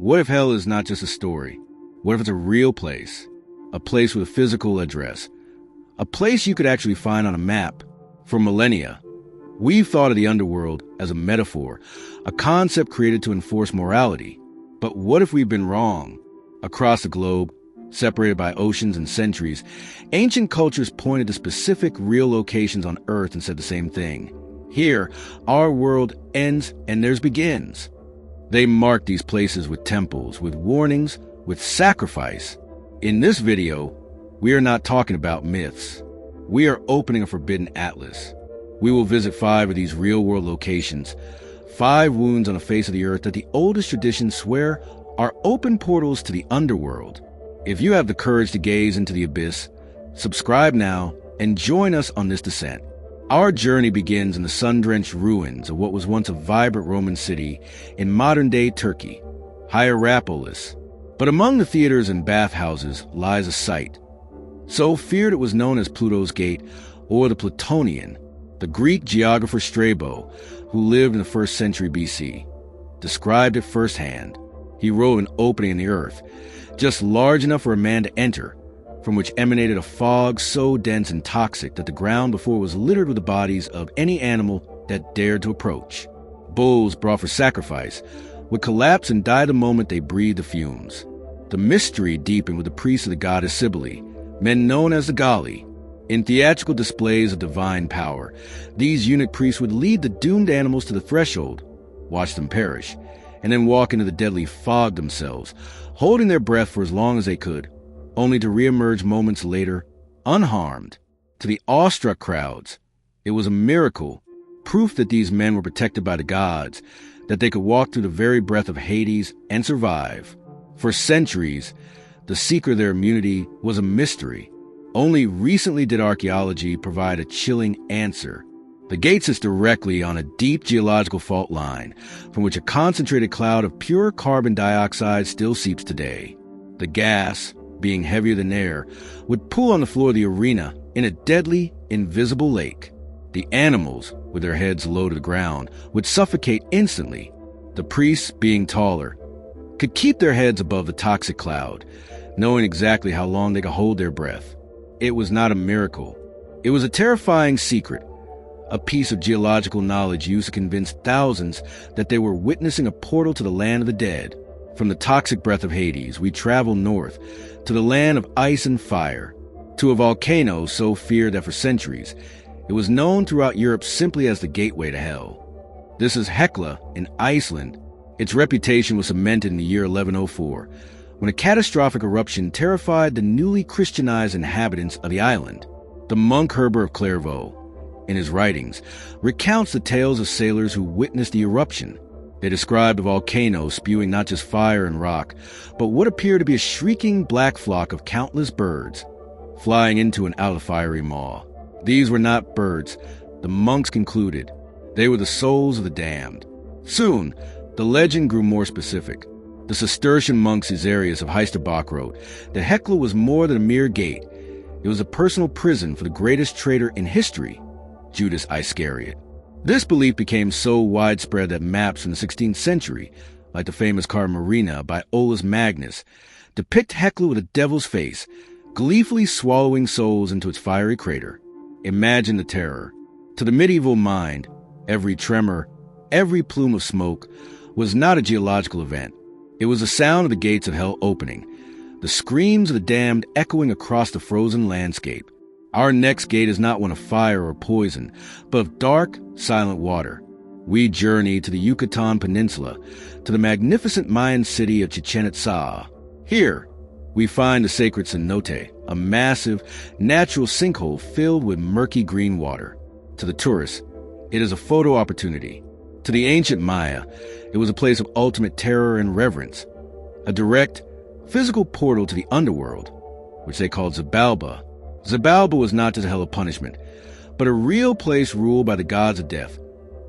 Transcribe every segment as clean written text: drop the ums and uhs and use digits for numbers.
What if hell is not just a story? What if it's a real place? A place with a physical address? A place you could actually find on a map? For millennia, we've thought of the underworld as a metaphor, a concept created to enforce morality. But what if we've been wrong? Across the globe, separated by oceans and centuries, ancient cultures pointed to specific real locations on Earth and said the same thing. Here, our world ends and theirs begins. They marked these places with temples, with warnings, with sacrifice. In this video, we are not talking about myths. We are opening a forbidden atlas. We will visit 5 of these real-world locations, 5 wounds on the face of the earth that the oldest traditions swear are open portals to the underworld. If you have the courage to gaze into the abyss, subscribe now and join us on this descent. Our journey begins in the sun-drenched ruins of what was once a vibrant Roman city in modern-day Turkey, Hierapolis. But among the theaters and bathhouses lies a site so feared it was known as Pluto's Gate, or the Plutonian. The Greek geographer Strabo, who lived in the 1st century BC, described it firsthand. He wrote an opening in the earth, just large enough for a man to enter, from which emanated a fog so dense and toxic that the ground before was littered with the bodies of any animal that dared to approach. Bulls brought for sacrifice would collapse and die the moment they breathed the fumes. The mystery deepened with the priests of the goddess Cybele, men known as the Galli. In theatrical displays of divine power, these eunuch priests would lead the doomed animals to the threshold, watch them perish, and then walk into the deadly fog themselves, holding their breath for as long as they could, only to reemerge moments later, unharmed. To the awestruck crowds, it was a miracle, proof that these men were protected by the gods, that they could walk through the very breath of Hades and survive. For centuries, the secret of their immunity was a mystery. Only recently did archaeology provide a chilling answer. The gate sits directly on a deep geological fault line, from which a concentrated cloud of pure carbon dioxide still seeps today. The gas, being heavier than air, would pool on the floor of the arena in a deadly, invisible lake. The animals, with their heads low to the ground, would suffocate instantly. The priests, being taller, could keep their heads above the toxic cloud, knowing exactly how long they could hold their breath. It was not a miracle. It was a terrifying secret, a piece of geological knowledge used to convince thousands that they were witnessing a portal to the land of the dead. From the toxic breath of Hades, we travel north to the land of ice and fire, to a volcano so feared that for centuries, it was known throughout Europe simply as the gateway to hell. This is Hekla in Iceland. Its reputation was cemented in the year 1104, when a catastrophic eruption terrified the newly Christianized inhabitants of the island. The monk Herbert of Clairvaux, in his writings, recounts the tales of sailors who witnessed the eruption. They describe the volcano spewing not just fire and rock, but what appeared to be a shrieking black flock of countless birds, flying into and out of the fiery maw. These were not birds, the monks concluded. They were the souls of the damned. Soon, the legend grew more specific. The Cistercian monk Caesarius of Heisterbach wrote that Hekla was more than a mere gate. It was a personal prison for the greatest traitor in history, Judas Iscariot. This belief became so widespread that maps from the 16th century, like the famous card Marina by Olaus Magnus, depict Hekla with a devil's face, gleefully swallowing souls into its fiery crater. Imagine the terror. To the medieval mind, every tremor, every plume of smoke was not a geological event. It was the sound of the gates of hell opening, the screams of the damned echoing across the frozen landscape. Our next gate is not one of fire or poison, but of dark, silent water. We journey to the Yucatan Peninsula, to the magnificent Mayan city of Chichen Itza. Here, we find the sacred cenote, a massive, natural sinkhole filled with murky green water. To the tourist, it is a photo opportunity. To the ancient Maya, it was a place of ultimate terror and reverence, a direct, physical portal to the underworld, which they called Xibalba. Xibalba was not just a hell of punishment, but a real place ruled by the gods of death,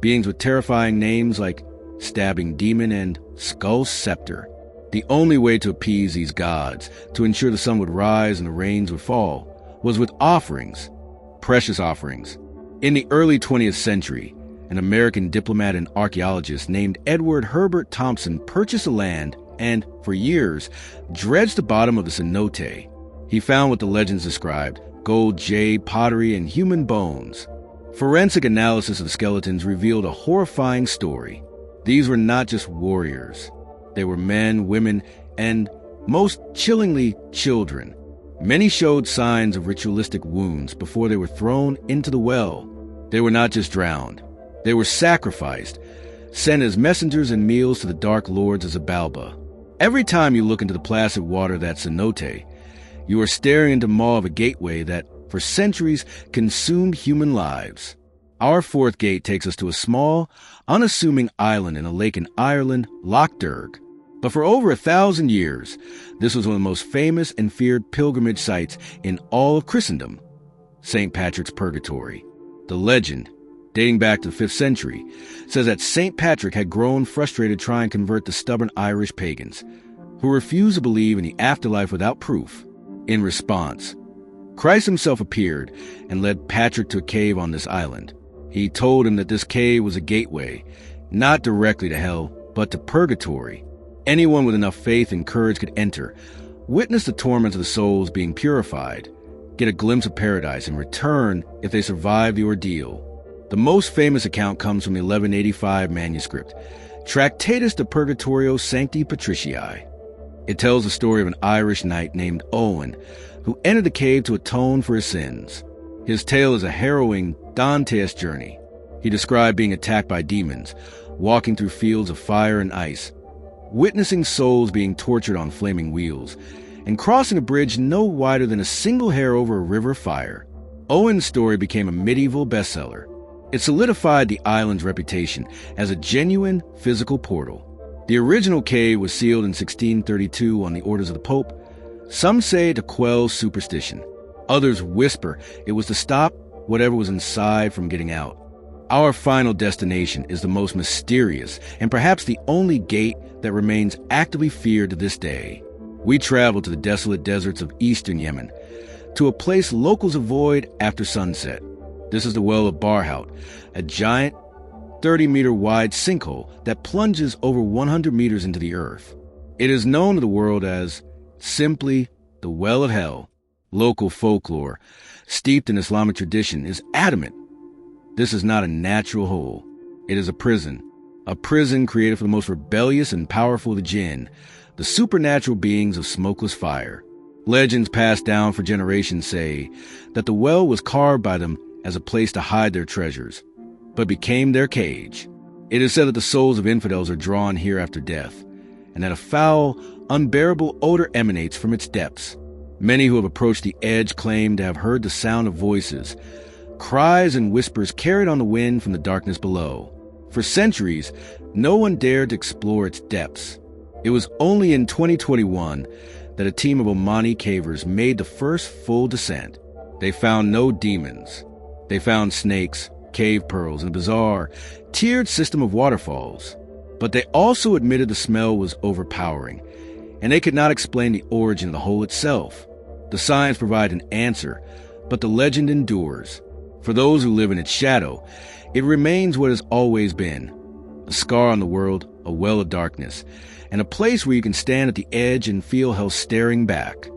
beings with terrifying names like Stabbing Demon and Skull Scepter. The only way to appease these gods, to ensure the sun would rise and the rains would fall, was with offerings, precious offerings. In the early 20th century, an American diplomat and archaeologist named Edward Herbert Thompson purchased the land and, for years, dredged the bottom of the cenote. He found what the legends described: gold, jade, pottery, and human bones. Forensic analysis of the skeletons revealed a horrifying story. These were not just warriors. They were men, women, and, most chillingly, children. Many showed signs of ritualistic wounds before they were thrown into the well. They were not just drowned. They were sacrificed, sent as messengers and meals to the dark lords of Xibalba. Every time you look into the placid water of that cenote, you are staring into the maw of a gateway that, for centuries, consumed human lives. Our fourth gate takes us to a small, unassuming island in a lake in Ireland, Loch Derg. But for over 1,000 years, this was one of the most famous and feared pilgrimage sites in all of Christendom, St. Patrick's Purgatory. The legend, dating back to the 5th century, says that St. Patrick had grown frustrated trying to convert the stubborn Irish pagans, who refused to believe in the afterlife without proof. In response, Christ himself appeared and led Patrick to a cave on this island. He told him that this cave was a gateway, not directly to hell, but to purgatory. Anyone with enough faith and courage could enter, witness the torments of the souls being purified, get a glimpse of paradise, and return if they survive the ordeal. The most famous account comes from the 1185 manuscript, Tractatus de Purgatorio Sancti Patricii. It tells the story of an Irish knight named Owen, who entered the cave to atone for his sins. His tale is a harrowing, Dantesque journey. He described being attacked by demons, walking through fields of fire and ice, witnessing souls being tortured on flaming wheels, and crossing a bridge no wider than a single hair over a river of fire. Owen's story became a medieval bestseller. It solidified the island's reputation as a genuine physical portal. The original cave was sealed in 1632 on the orders of the Pope. Some say to quell superstition. Others whisper it was to stop whatever was inside from getting out. Our final destination is the most mysterious and perhaps the only gate that remains actively feared to this day. We travel to the desolate deserts of eastern Yemen, to a place locals avoid after sunset. This is the Well of Barhout, a giant 30-meter wide sinkhole that plunges over 100 meters into the earth. It is known to the world as simply the Well of Hell. Local folklore, steeped in Islamic tradition, is adamant this is not a natural hole. It is a prison created for the most rebellious and powerful of the jinn, the supernatural beings of smokeless fire. Legends passed down for generations say that the well was carved by them as a place to hide their treasures, but became their cage. It is said that the souls of infidels are drawn here after death, and that a foul, unbearable odor emanates from its depths. Many who have approached the edge claim to have heard the sound of voices, cries and whispers carried on the wind from the darkness below. For centuries, no one dared to explore its depths. It was only in 2021 that a team of Omani cavers made the first full descent. They found no demons. They found snakes, cave pearls, and a bizarre, tiered system of waterfalls. But they also admitted the smell was overpowering, and they could not explain the origin of the hole itself. The science provided an answer, but the legend endures. For those who live in its shadow, it remains what has always been: a scar on the world, a well of darkness, and a place where you can stand at the edge and feel hell staring back.